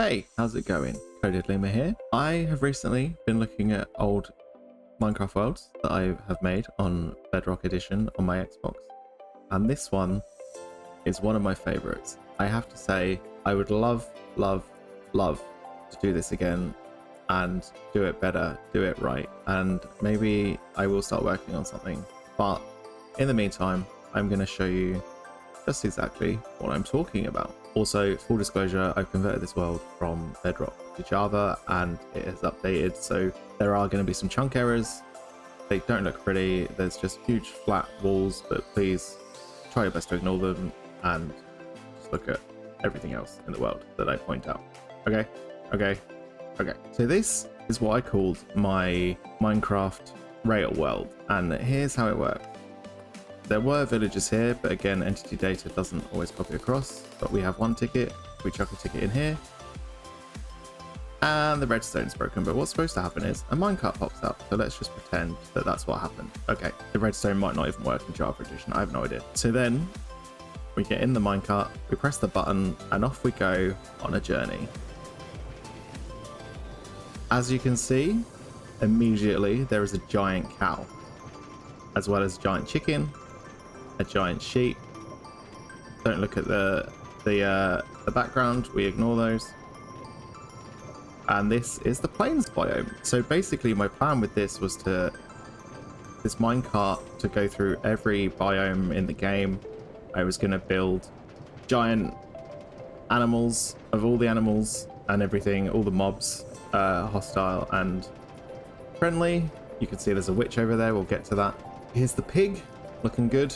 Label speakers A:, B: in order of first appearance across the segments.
A: Hey, how's it going? Coded Lima here. I have recently been looking at old Minecraft worlds that I have made on Bedrock Edition on my Xbox, and this one is one of my favorites. I have to say, I would love to do this again and do it better, do it right, and maybe I will start working on something. But in the meantime, I'm going to show you just exactly what I'm talking about. Also, full disclosure, I've converted this world from Bedrock to Java and it has updated, so there are going to be some chunk errors. They don't look pretty, there's just huge flat walls, but please try your best to ignore them and just look at everything else in the world that I point out. Okay. So this is what I called my Minecraft rail world, and here's how it works. There were villagers here, but again, entity data doesn't always copy across. But we have one ticket, we chuck a ticket in here, and the redstone's broken. But what's supposed to happen is a minecart pops up. So let's just pretend that that's what happened. Okay, the redstone might not even work in Java Edition. I have no idea. So then we get in the minecart, we press the button, and off we go on a journey. As you can see, immediately there is a giant cow, as well as a giant chicken, a giant sheep. Don't look at the background, we ignore those. And this is the plains biome. So basically my plan with this was this minecart to go through every biome in the game. I was going to build giant animals of all the animals and everything, all the mobs, hostile and friendly. You can see there's a witch over there, we'll get to that. Here's the pig, looking good.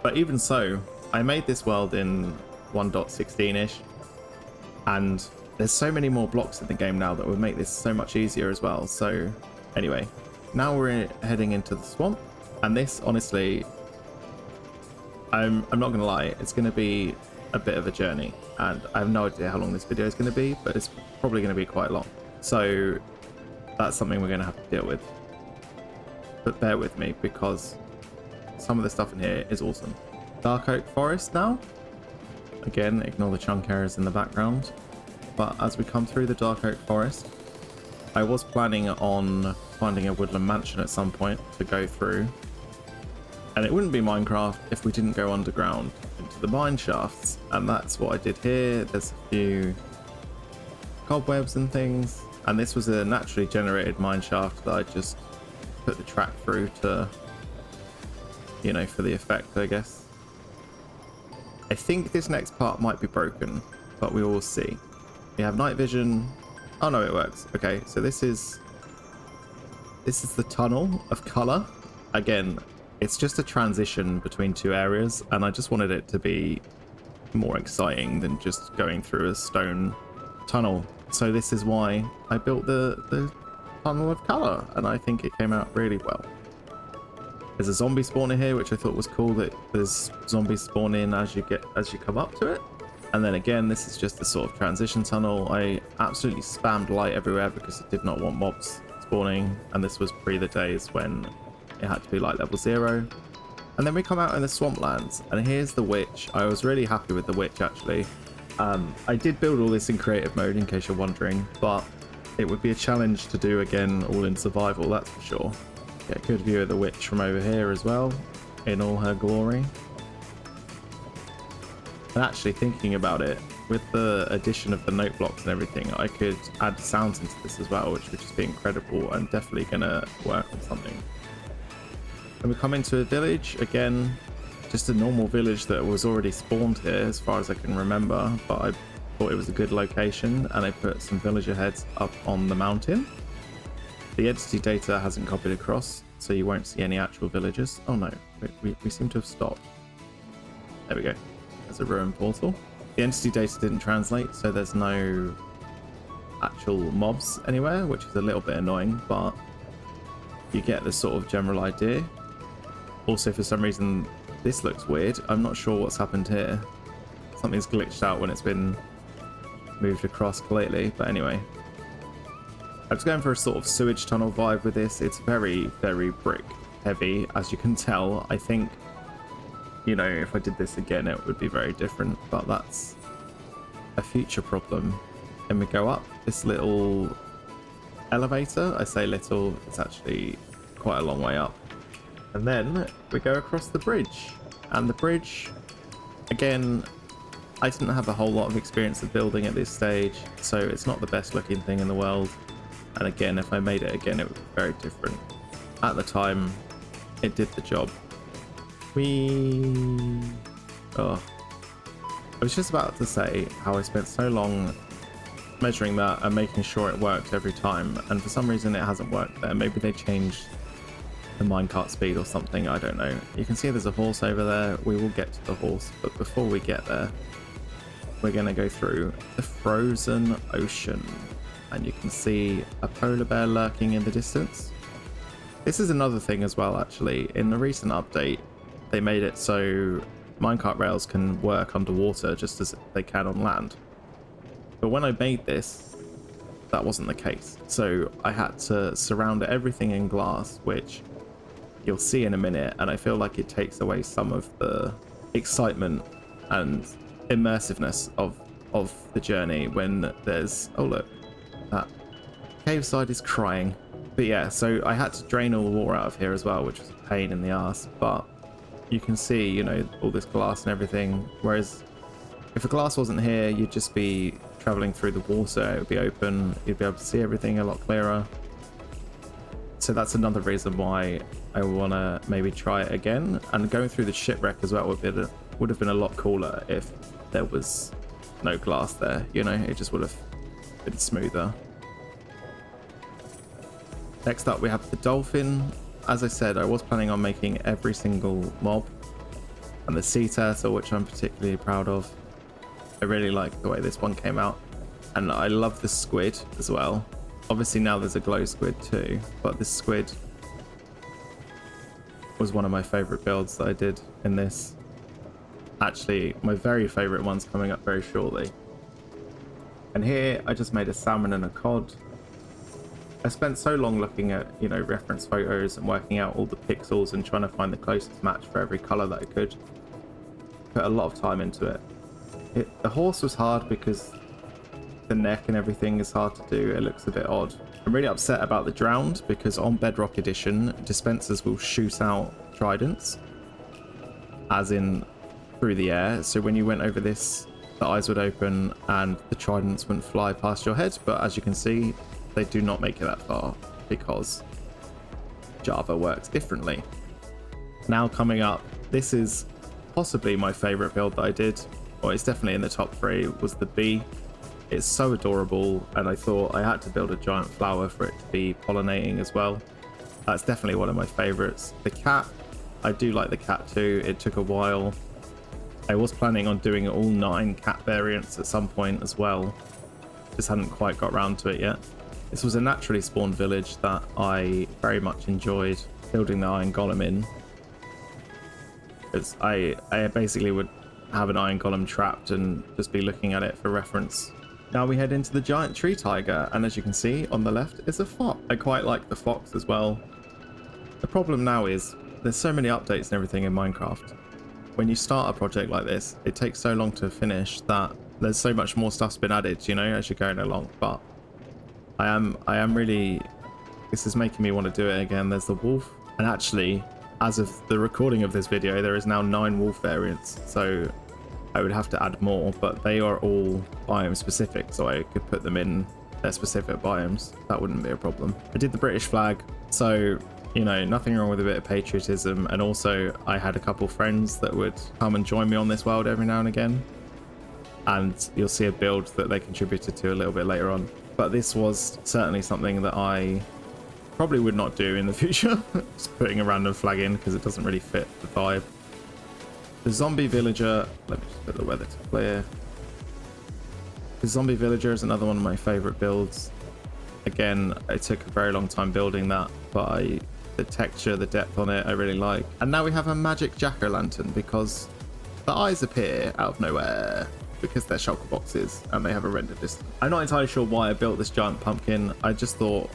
A: But even so, I made this world in 1.16ish, and there's so many more blocks in the game now that would make this so much easier as well. So anyway, now we're heading into the swamp, and this honestly, I'm not gonna lie, it's gonna be a bit of a journey, and I have no idea how long this video is gonna be, but it's probably gonna be quite long. So that's something we're gonna have to deal with. But bear with me, because some of the stuff in here is awesome. Dark oak forest now. Again, ignore the chunk errors in the background. But as we come through the dark oak forest, I was planning on finding a woodland mansion at some point to go through. And it wouldn't be Minecraft if we didn't go underground into the mine shafts. And that's what I did here. There's a few cobwebs and things. And this was a naturally generated mine shaft that I just put the track through to, you know, for the effect, I guess. I think this next part might be broken, but we will see. We have night vision. Oh no, it works. Okay, so this is the tunnel of color. Again, it's just a transition between two areas, and I just wanted it to be more exciting than just going through a stone tunnel. So this is why I built the tunnel of color, and I think it came out really well. There's a zombie spawner here, which I thought was cool, that there's zombies spawn in as you come up to it. And then again, this is just the sort of transition tunnel. I absolutely spammed light everywhere because I did not want mobs spawning, and this was pre the days when it had to be like level 0. And then we come out in the swamplands, and here's the witch. I was really happy with the witch, actually. I did build all this in creative mode, in case you're wondering, but it would be a challenge to do again all in survival, that's for sure. Get a good view of the witch from over here as well, in all her glory. And actually thinking about it, with the addition of the note blocks and everything, I could add sounds into this as well, which would just be incredible, and definitely gonna work on something. And we come into a village, again, just a normal village that was already spawned here as far as I can remember, but I thought it was a good location, and I put some villager heads up on the mountain. The entity data hasn't copied across, so you won't see any actual villagers. Oh no, we seem to have stopped. There we go. There's a ruined portal. The entity data didn't translate, so there's no actual mobs anywhere, which is a little bit annoying, but you get the sort of general idea. Also, for some reason, this looks weird. I'm not sure what's happened here. Something's glitched out when it's been moved across completely, but anyway. I was going for a sort of sewage tunnel vibe with this. It's very, very brick heavy, as you can tell. I think, you know, if I did this again, it would be very different, but that's a future problem. And we go up this little elevator. I say little, it's actually quite a long way up. And then we go across the bridge. And the bridge, again, I didn't have a whole lot of experience of building at this stage, so it's not the best looking thing in the world. And again, if I made it again, it would be very different. At the time, it did the job. Oh, I was just about to say how I spent so long measuring that and making sure it worked every time, and for some reason it hasn't worked there. Maybe they changed the minecart speed or something, I don't know. You can see there's a horse over there. We will get to the horse, but before we get there, we're going to go through the frozen ocean, and you can see a polar bear lurking in the distance. This is another thing as well, actually. In the recent update, they made it so minecart rails can work underwater just as they can on land. But when I made this, that wasn't the case. So I had to surround everything in glass, which you'll see in a minute, and I feel like it takes away some of the excitement and immersiveness of the journey when there's, oh look, that cave side is crying. But yeah, so I had to drain all the water out of here as well, which was a pain in the ass. But you can see, you know, all this glass and everything. Whereas if the glass wasn't here, you'd just be traveling through the water. It would be open. You'd be able to see everything a lot clearer. So that's another reason why I want to maybe try it again. And going through the shipwreck as well would have been a lot cooler if there was no glass there. You know, it just would have been smoother. Next up, we have the dolphin. As I said, I was planning on making every single mob, and the sea turtle, which I'm particularly proud of. I really like the way this one came out, and I love the squid as well. Obviously now there's a glow squid too, but this squid was one of my favorite builds that I did in this. Actually, my very favorite one's coming up very shortly. And here I just made a salmon and a cod. I spent so long looking at, you know, reference photos and working out all the pixels and trying to find the closest match for every color that I could. Put a lot of time into it. The horse was hard because the neck and everything is hard to do. It looks a bit odd. I'm really upset about the drowned because on Bedrock Edition, dispensers will shoot out tridents, as in through the air. So when you went over this, the eyes would open and the tridents wouldn't fly past your head. But as you can see, they do not make it that far because Java works differently. Now coming up, this is possibly my favorite build that I did, or it's definitely in the top 3, was the bee. It's so adorable, and I thought I had to build a giant flower for it to be pollinating as well. That's definitely one of my favorites. The cat, I do like the cat too. It took a while. I was planning on doing all 9 cat variants at some point as well. Just hadn't quite got around to it yet. This was a naturally spawned village that I very much enjoyed building the iron golem in. Because I basically would have an iron golem trapped and just be looking at it for reference. Now we head into the giant tree tiger, and as you can see on the left is a fox. I quite like the fox as well. The problem now is there's so many updates and everything in Minecraft. When you start a project like this, it takes so long to finish that there's so much more stuff's been added, you know, as you're going along. But I am really, this is making me want to do it again. There's the wolf, and actually, as of the recording of this video, there is now 9 wolf variants, so I would have to add more, but they are all biome specific, so I could put them in their specific biomes. That wouldn't be a problem. I did the British flag, so, you know, nothing wrong with a bit of patriotism, and also I had a couple friends that would come and join me on this world every now and again, and you'll see a build that they contributed to a little bit later on. But this was certainly something that I probably would not do in the future. Just putting a random flag in because it doesn't really fit the vibe. The zombie villager, let me just put the weather to clear. The zombie villager is another one of my favorite builds. Again, it took a very long time building that, but the texture, the depth on it, I really like. And now we have a magic jack-o'-lantern because the eyes appear out of nowhere, because they're shulker boxes and they have a render distance. I'm not entirely sure why I built this giant pumpkin. I just thought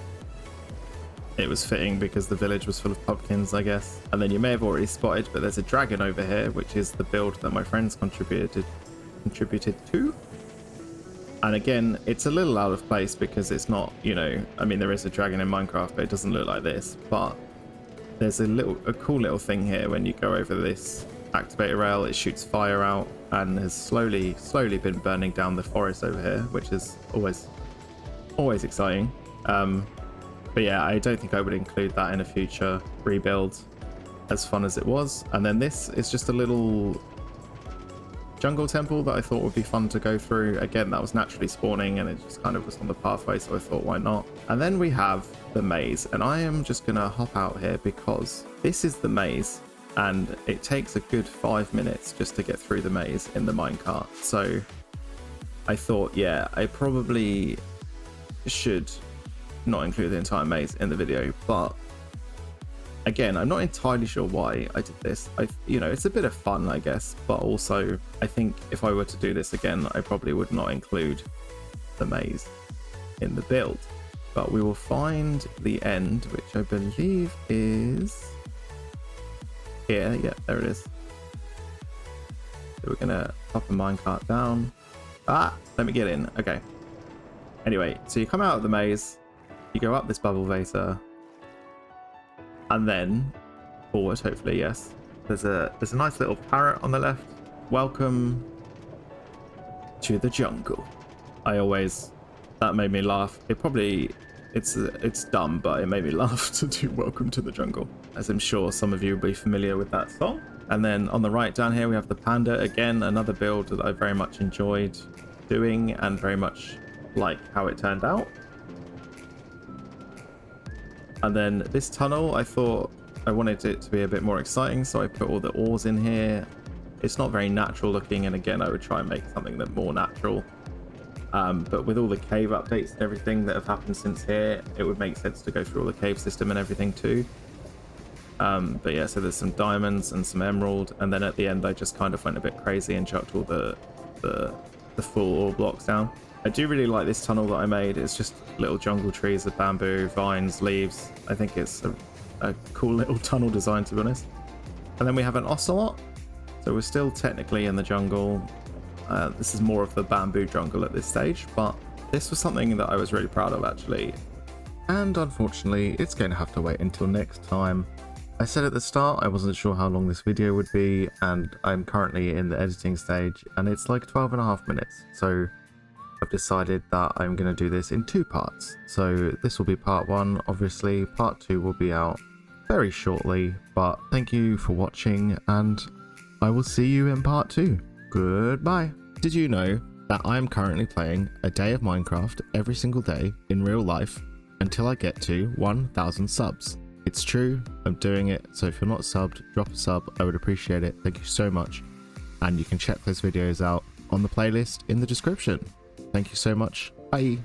A: it was fitting because the village was full of pumpkins, I guess. And then you may have already spotted, but there's a dragon over here, which is the build that my friends contributed to. And again, it's a little out of place because it's not, you know, I mean, there is a dragon in Minecraft, but it doesn't look like this. But there's a cool little thing here when you go over this activator rail. It shoots fire out and has slowly been burning down the forest over here, which is always exciting. But yeah, I don't think I would include that in a future rebuild, as fun as it was. And then this is just a little jungle temple that I thought would be fun to go through. Again, that was naturally spawning and it just kind of was on the pathway, so I thought, why not? And then we have the maze, and I am just gonna hop out here because this is the maze and it takes a good 5 minutes just to get through the maze in the minecart. So I thought, yeah, I probably should not include the entire maze in the video, but again, I'm not entirely sure why I did this. You know, it's a bit of fun, I guess, but also I think if I were to do this again, I probably would not include the maze in the build. But we will find the end, which I believe is here. Yeah, there it is. So we're gonna pop a minecart down. Let me get in. Okay. Anyway, so you come out of the maze, you go up this bubble vator, and then forward, hopefully. Yes, there's a nice little parrot on the left. Welcome to the jungle. That made me laugh. It's dumb, but it made me laugh to do welcome to the jungle, as I'm sure some of you will be familiar with that song. And then on the right down here we have the panda. Again, another build that I very much enjoyed doing and very much like how it turned out. And then this tunnel, I thought I wanted it to be a bit more exciting, so I put all the ores in here. It's not very natural looking, and again, I would try and make something that more natural. But with all the cave updates and everything that have happened since here, it would make sense to go through all the cave system and everything too. But yeah, so there's some diamonds and some emerald, and then at the end I just kind of went a bit crazy and chucked all the full ore blocks down. I do really like this tunnel that I made. It's just little jungle trees of bamboo, vines, leaves. I think it's a cool little tunnel design, to be honest. And then we have an ocelot. So we're still technically in the jungle. This is more of the bamboo jungle at this stage, but this was something that I was really proud of, actually. And unfortunately, it's going to have to wait until next time. I said at the start I wasn't sure how long this video would be, and I'm currently in the editing stage, and it's like 12.5 minutes. So I've decided that I'm going to do this in 2 parts. So this will be part 1, obviously. Part 2 will be out very shortly, but thank you for watching, and I will see you in part 2. Goodbye. Did you know that I am currently playing a day of Minecraft every single day in real life until I get to 1,000 subs? It's true, I'm doing it, so if you're not subbed, drop a sub, I would appreciate it. Thank you so much. And you can check those videos out on the playlist in the description. Thank you so much. Bye.